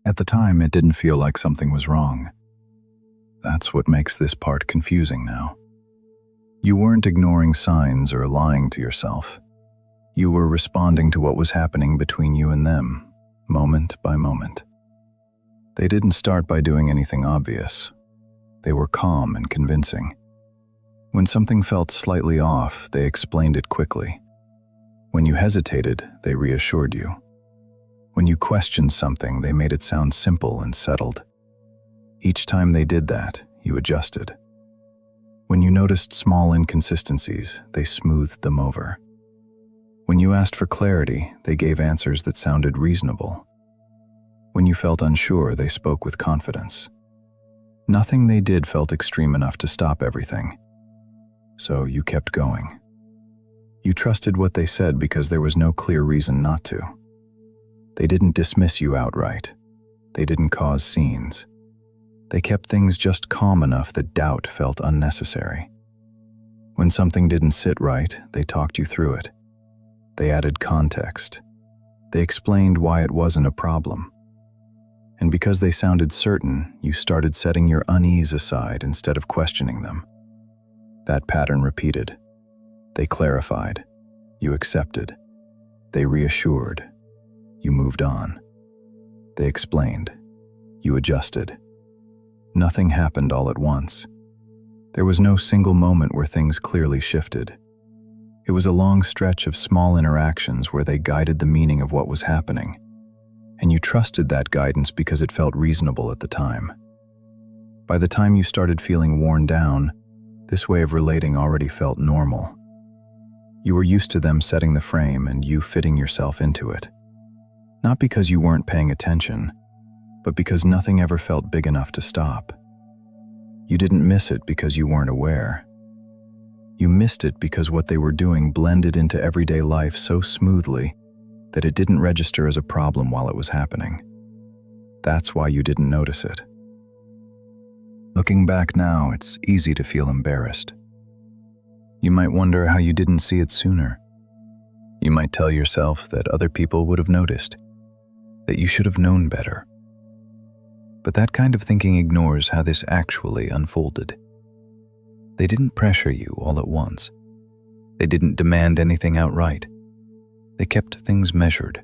At the time, it didn't feel like something was wrong. That's what makes this part confusing now. You weren't ignoring signs or lying to yourself. You were responding to what was happening between you and them, moment by moment. They didn't start by doing anything obvious. They were calm and convincing. When something felt slightly off, they explained it quickly. When you hesitated, they reassured you. When you questioned something, they made it sound simple and settled. Each time they did that, you adjusted. When you noticed small inconsistencies, they smoothed them over. When you asked for clarity, they gave answers that sounded reasonable. When you felt unsure, they spoke with confidence. Nothing they did felt extreme enough to stop everything. So you kept going. You trusted what they said because there was no clear reason not to. They didn't dismiss you outright. They didn't cause scenes. They kept things just calm enough that doubt felt unnecessary. When something didn't sit right, they talked you through it. They added context. They explained why it wasn't a problem. And because they sounded certain, you started setting your unease aside instead of questioning them. That pattern repeated. They clarified. You accepted. They reassured. You moved on. They explained. You adjusted. Nothing happened all at once. There was no single moment where things clearly shifted. It was a long stretch of small interactions where they guided the meaning of what was happening, and you trusted that guidance because it felt reasonable at the time. By the time you started feeling worn down, this way of relating already felt normal. You were used to them setting the frame and you fitting yourself into it. Not because you weren't paying attention, but because nothing ever felt big enough to stop. You didn't miss it because you weren't aware. You missed it because what they were doing blended into everyday life so smoothly that it didn't register as a problem while it was happening. That's why you didn't notice it. Looking back now, it's easy to feel embarrassed. You might wonder how you didn't see it sooner. You might tell yourself that other people would have noticed, that you should have known better. But that kind of thinking ignores how this actually unfolded. They didn't pressure you all at once. They didn't demand anything outright. They kept things measured.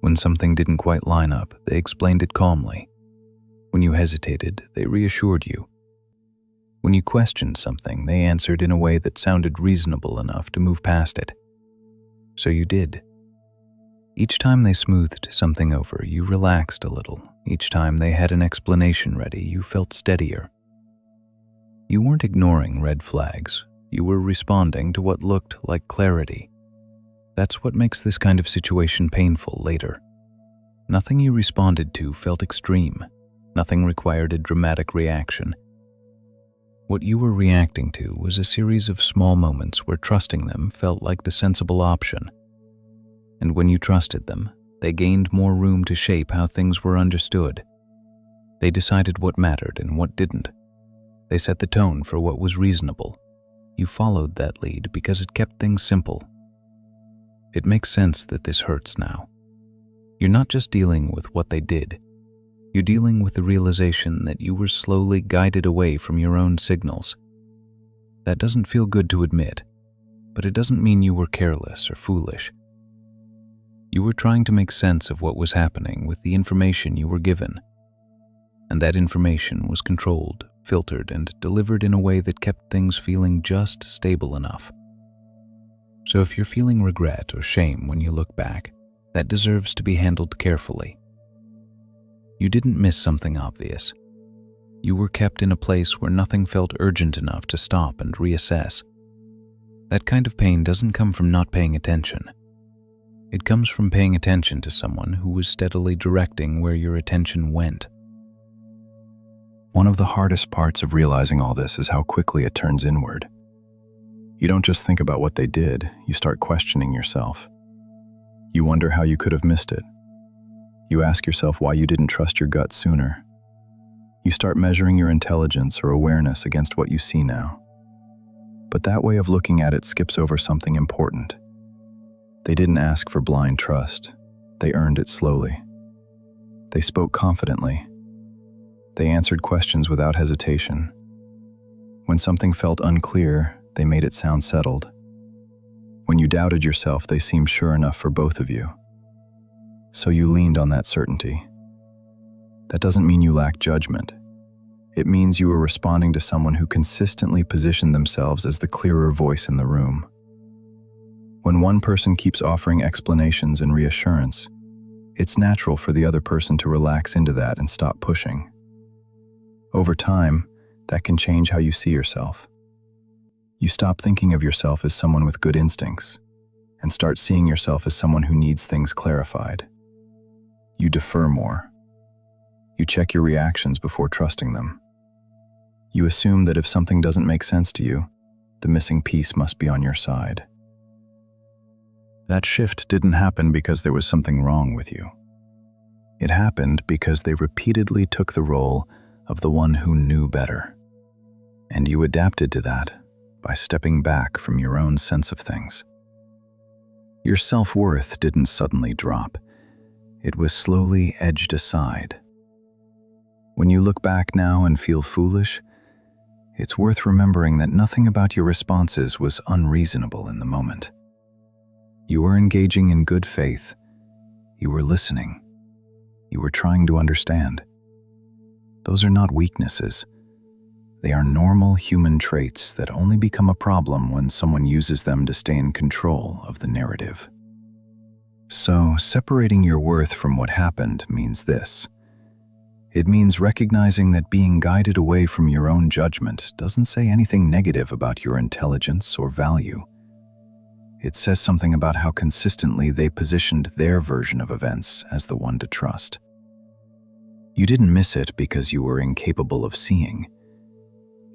When something didn't quite line up, they explained it calmly. When you hesitated, they reassured you. When you questioned something, they answered in a way that sounded reasonable enough to move past it. So you did. Each time they smoothed something over, you relaxed a little. Each time they had an explanation ready, you felt steadier. You weren't ignoring red flags. You were responding to what looked like clarity. That's what makes this kind of situation painful later. Nothing you responded to felt extreme. Nothing required a dramatic reaction. What you were reacting to was a series of small moments where trusting them felt like the sensible option. And when you trusted them, they gained more room to shape how things were understood. They decided what mattered and what didn't. They set the tone for what was reasonable. You followed that lead because it kept things simple. It makes sense that this hurts now. You're not just dealing with what they did. You're dealing with the realization that you were slowly guided away from your own signals. That doesn't feel good to admit, but it doesn't mean you were careless or foolish. You were trying to make sense of what was happening with the information you were given. And that information was controlled, filtered, and delivered in a way that kept things feeling just stable enough. So if you're feeling regret or shame when you look back, that deserves to be handled carefully. You didn't miss something obvious. You were kept in a place where nothing felt urgent enough to stop and reassess. That kind of pain doesn't come from not paying attention. It comes from paying attention to someone who was steadily directing where your attention went. One of the hardest parts of realizing all this is how quickly it turns inward. You don't just think about what they did, you start questioning yourself. You wonder how you could have missed it. You ask yourself why you didn't trust your gut sooner. You start measuring your intelligence or awareness against what you see now. But that way of looking at it skips over something important. They didn't ask for blind trust. They earned it slowly. They spoke confidently. They answered questions without hesitation. When something felt unclear, they made it sound settled. When you doubted yourself, they seemed sure enough for both of you. So you leaned on that certainty. That doesn't mean you lack judgment. It means you were responding to someone who consistently positioned themselves as the clearer voice in the room. When one person keeps offering explanations and reassurance, it's natural for the other person to relax into that and stop pushing. Over time, that can change how you see yourself. You stop thinking of yourself as someone with good instincts and start seeing yourself as someone who needs things clarified. You defer more. You check your reactions before trusting them. You assume that if something doesn't make sense to you, the missing piece must be on your side. That shift didn't happen because there was something wrong with you. It happened because they repeatedly took the role of the one who knew better. And you adapted to that by stepping back from your own sense of things. Your self-worth didn't suddenly drop. It was slowly edged aside. When you look back now and feel foolish, it's worth remembering that nothing about your responses was unreasonable in the moment. You were engaging in good faith. You were listening. You were trying to understand. Those are not weaknesses. They are normal human traits that only become a problem when someone uses them to stay in control of the narrative. So, separating your worth from what happened means this. It means recognizing that being guided away from your own judgment doesn't say anything negative about your intelligence or value. It says something about how consistently they positioned their version of events as the one to trust. You didn't miss it because you were incapable of seeing.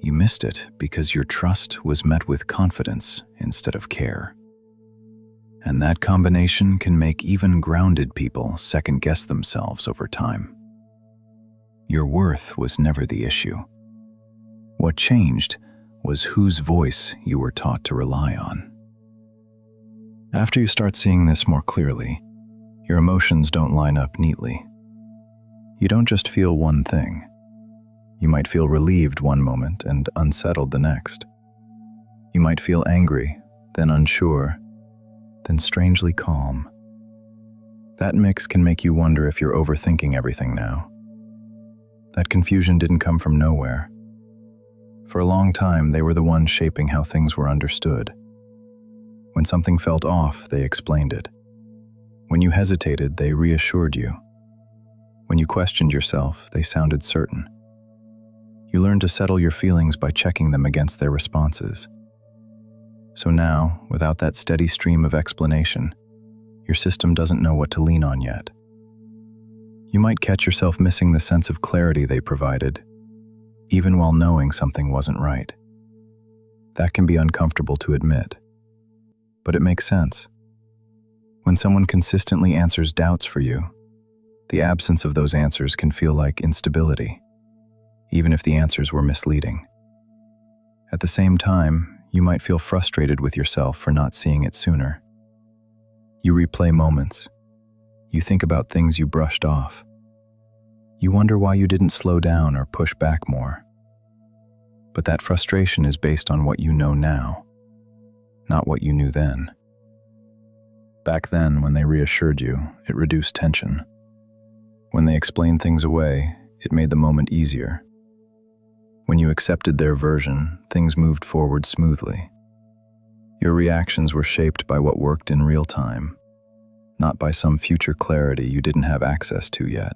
You missed it because your trust was met with confidence instead of care. And that combination can make even grounded people second-guess themselves over time. Your worth was never the issue. What changed was whose voice you were taught to rely on. After you start seeing this more clearly, your emotions don't line up neatly. You don't just feel one thing. You might feel relieved one moment and unsettled the next. You might feel angry, then unsure, then strangely calm. That mix can make you wonder if you're overthinking everything now. That confusion didn't come from nowhere. For a long time, they were the ones shaping how things were understood. When something felt off, they explained it. When you hesitated, they reassured you. When you questioned yourself, they sounded certain. You learned to settle your feelings by checking them against their responses. So now, without that steady stream of explanation, your system doesn't know what to lean on yet. You might catch yourself missing the sense of clarity they provided, even while knowing something wasn't right. That can be uncomfortable to admit, but it makes sense. When someone consistently answers doubts for you, the absence of those answers can feel like instability, even if the answers were misleading. At the same time, you might feel frustrated with yourself for not seeing it sooner. You replay moments. You think about things you brushed off. You wonder why you didn't slow down or push back more. But that frustration is based on what you know now, not what you knew then. Back then, when they reassured you, it reduced tension. When they explained things away, it made the moment easier. When you accepted their version, things moved forward smoothly. Your reactions were shaped by what worked in real time, not by some future clarity you didn't have access to yet.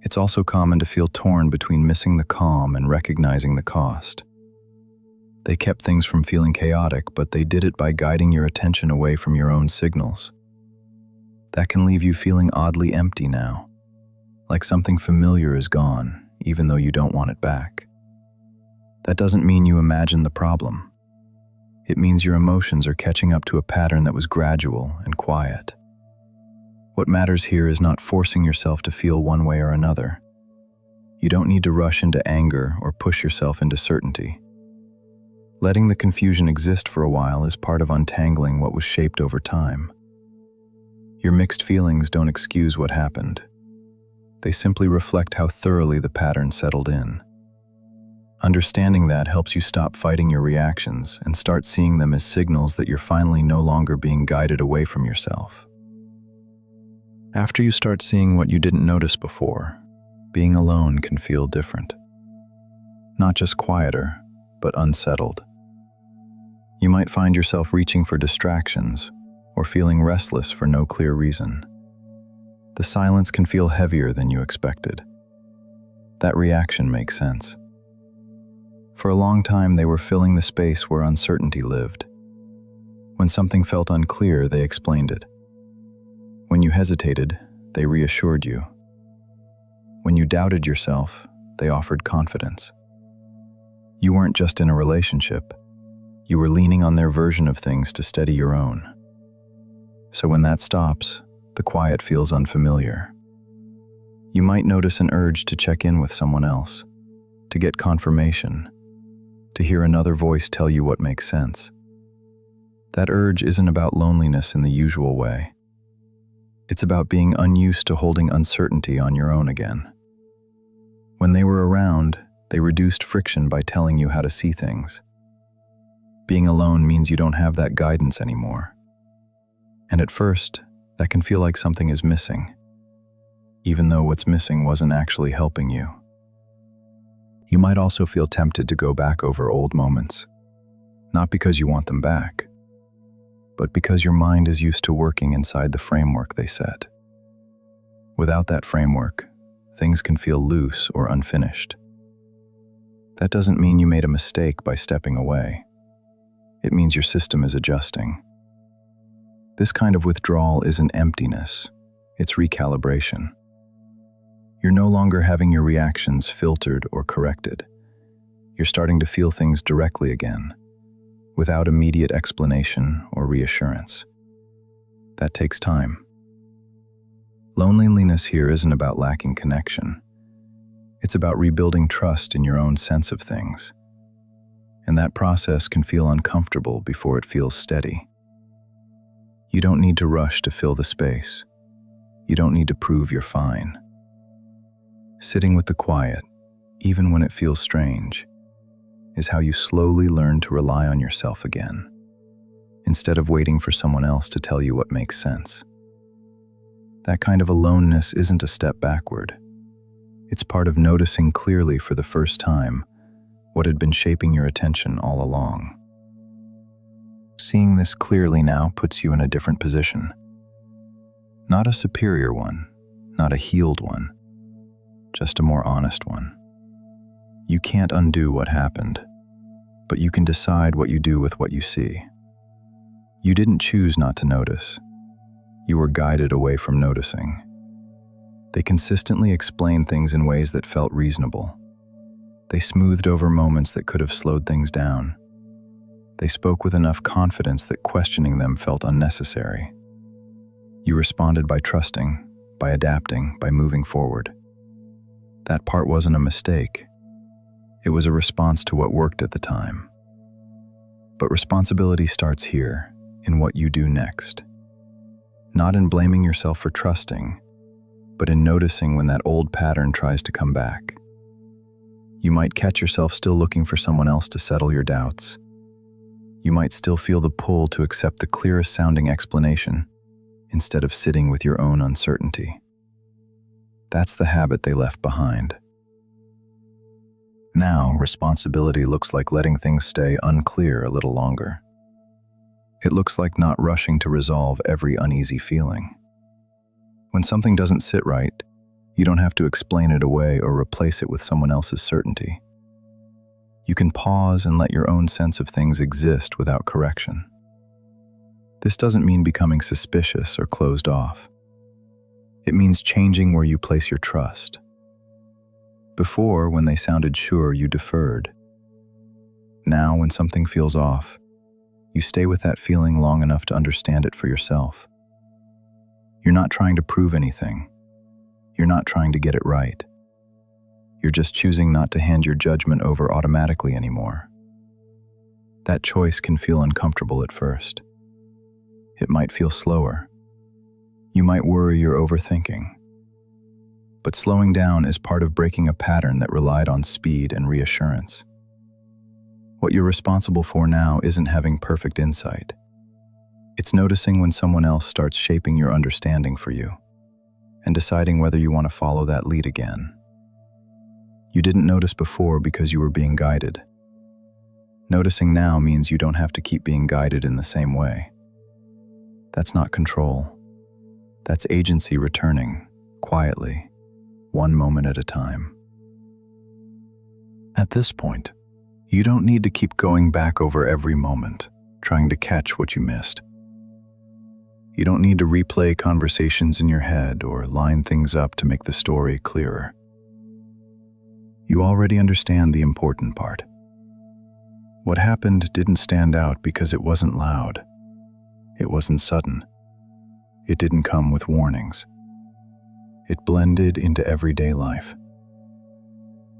It's also common to feel torn between missing the calm and recognizing the cost. They kept things from feeling chaotic, but they did it by guiding your attention away from your own signals. That can leave you feeling oddly empty now, like something familiar is gone, even though you don't want it back. That doesn't mean you imagine the problem. It means your emotions are catching up to a pattern that was gradual and quiet. What matters here is not forcing yourself to feel one way or another. You don't need to rush into anger or push yourself into certainty. Letting the confusion exist for a while is part of untangling what was shaped over time. Your mixed feelings don't excuse what happened. They simply reflect how thoroughly the pattern settled in. Understanding that helps you stop fighting your reactions and start seeing them as signals that you're finally no longer being guided away from yourself. After you start seeing what you didn't notice before, being alone can feel different. Not just quieter, but unsettled. You might find yourself reaching for distractions or feeling restless for no clear reason. The silence can feel heavier than you expected. That reaction makes sense. For a long time, they were filling the space where uncertainty lived. When something felt unclear, they explained it. When you hesitated, they reassured you. When you doubted yourself, they offered confidence. You weren't just in a relationship. You were leaning on their version of things to steady your own. So when that stops, the quiet feels unfamiliar. You might notice an urge to check in with someone else, to get confirmation, to hear another voice tell you what makes sense. That urge isn't about loneliness in the usual way. It's about being unused to holding uncertainty on your own again. When they were around, they reduced friction by telling you how to see things. Being alone means you don't have that guidance anymore. And at first, that can feel like something is missing, even though what's missing wasn't actually helping you. You might also feel tempted to go back over old moments, not because you want them back, but because your mind is used to working inside the framework they set. Without that framework, things can feel loose or unfinished. That doesn't mean you made a mistake by stepping away. It means your system is adjusting. This kind of withdrawal isn't emptiness, it's recalibration. You're no longer having your reactions filtered or corrected. You're starting to feel things directly again, without immediate explanation or reassurance. That takes time. Loneliness here isn't about lacking connection. It's about rebuilding trust in your own sense of things. And that process can feel uncomfortable before it feels steady. You don't need to rush to fill the space. You don't need to prove you're fine. Sitting with the quiet, even when it feels strange, is how you slowly learn to rely on yourself again, instead of waiting for someone else to tell you what makes sense. That kind of aloneness isn't a step backward. It's part of noticing clearly for the first time what had been shaping your attention all along. Seeing this clearly now puts you in a different position. Not a superior one, not a healed one, just a more honest one. You can't undo what happened, but you can decide what you do with what you see. You didn't choose not to notice. You were guided away from noticing. They consistently explained things in ways that felt reasonable. They smoothed over moments that could have slowed things down. They spoke with enough confidence that questioning them felt unnecessary. You responded by trusting, by adapting, by moving forward. That part wasn't a mistake. It was a response to what worked at the time. But responsibility starts here, in what you do next. Not in blaming yourself for trusting, but in noticing when that old pattern tries to come back. You might catch yourself still looking for someone else to settle your doubts. You might still feel the pull to accept the clearest sounding explanation, instead of sitting with your own uncertainty. That's the habit they left behind. Now, responsibility looks like letting things stay unclear a little longer. It looks like not rushing to resolve every uneasy feeling. When something doesn't sit right, you don't have to explain it away or replace it with someone else's certainty. You can pause and let your own sense of things exist without correction. This doesn't mean becoming suspicious or closed off. It means changing where you place your trust. Before, when they sounded sure, you deferred. Now, when something feels off, you stay with that feeling long enough to understand it for yourself. You're not trying to prove anything. You're not trying to get it right. You're just choosing not to hand your judgment over automatically anymore. That choice can feel uncomfortable at first. It might feel slower. You might worry you're overthinking. but slowing down is part of breaking a pattern that relied on speed and reassurance. What you're responsible for now isn't having perfect insight. It's noticing when someone else starts shaping your understanding for you, and deciding whether you want to follow that lead again. You didn't notice before because you were being guided. Noticing now means you don't have to keep being guided in the same way. That's not control. That's agency returning, quietly, one moment at a time. At this point, you don't need to keep going back over every moment, trying to catch what you missed. You don't need to replay conversations in your head or line things up to make the story clearer. You already understand the important part. What happened didn't stand out because it wasn't loud. It wasn't sudden. It didn't come with warnings. It blended into everyday life.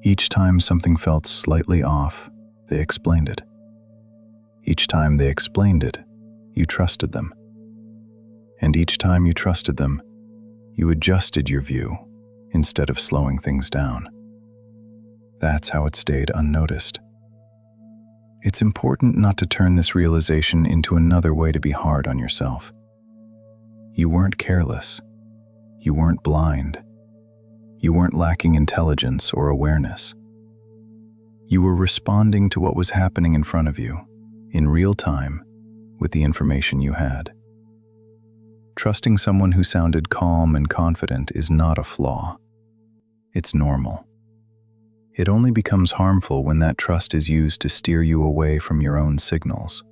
Each time something felt slightly off, they explained it. Each time they explained it, you trusted them. And each time you trusted them, you adjusted your view instead of slowing things down. That's how it stayed unnoticed. It's important not to turn this realization into another way to be hard on yourself. You weren't careless. You weren't blind. You weren't lacking intelligence or awareness. You were responding to what was happening in front of you, in real time, with the information you had. Trusting someone who sounded calm and confident is not a flaw. It's normal. It only becomes harmful when that trust is used to steer you away from your own signals.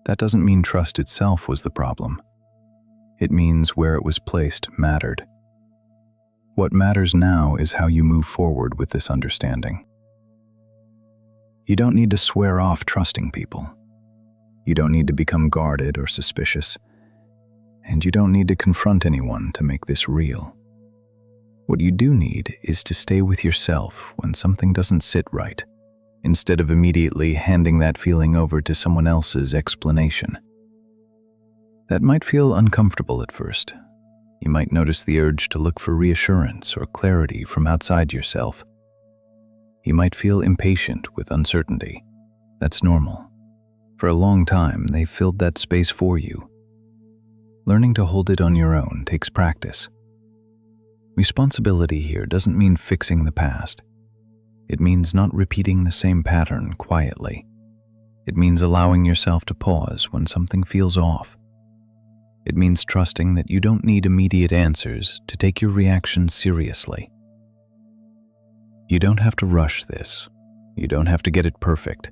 That doesn't mean trust itself was the problem. It means where it was placed mattered. What matters now is how you move forward with this understanding. You don't need to swear off trusting people. You don't need to become guarded or suspicious. And you don't need to confront anyone to make this real. What you do need is to stay with yourself when something doesn't sit right, instead of immediately handing that feeling over to someone else's explanation. That might feel uncomfortable at first. You might notice the urge to look for reassurance or clarity from outside yourself. You might feel impatient with uncertainty. That's normal. For a long time, they filled that space for you. Learning to hold it on your own takes practice. Responsibility here doesn't mean fixing the past. It means not repeating the same pattern quietly. It means allowing yourself to pause when something feels off. It means trusting that you don't need immediate answers to take your reactions seriously. You don't have to rush this. You don't have to get it perfect.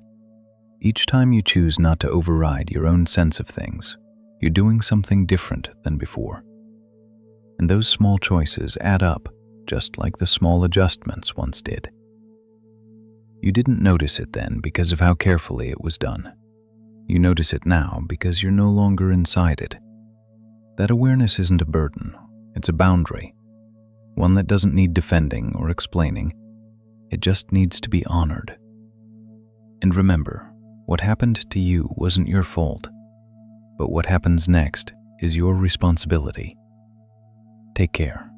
Each time you choose not to override your own sense of things, you're doing something different than before. And those small choices add up, just like the small adjustments once did. You didn't notice it then because of how carefully it was done. You notice it now because you're no longer inside it. That awareness isn't a burden, it's a boundary, one that doesn't need defending or explaining. It just needs to be honored. And remember, what happened to you wasn't your fault, but what happens next is your responsibility. Take care.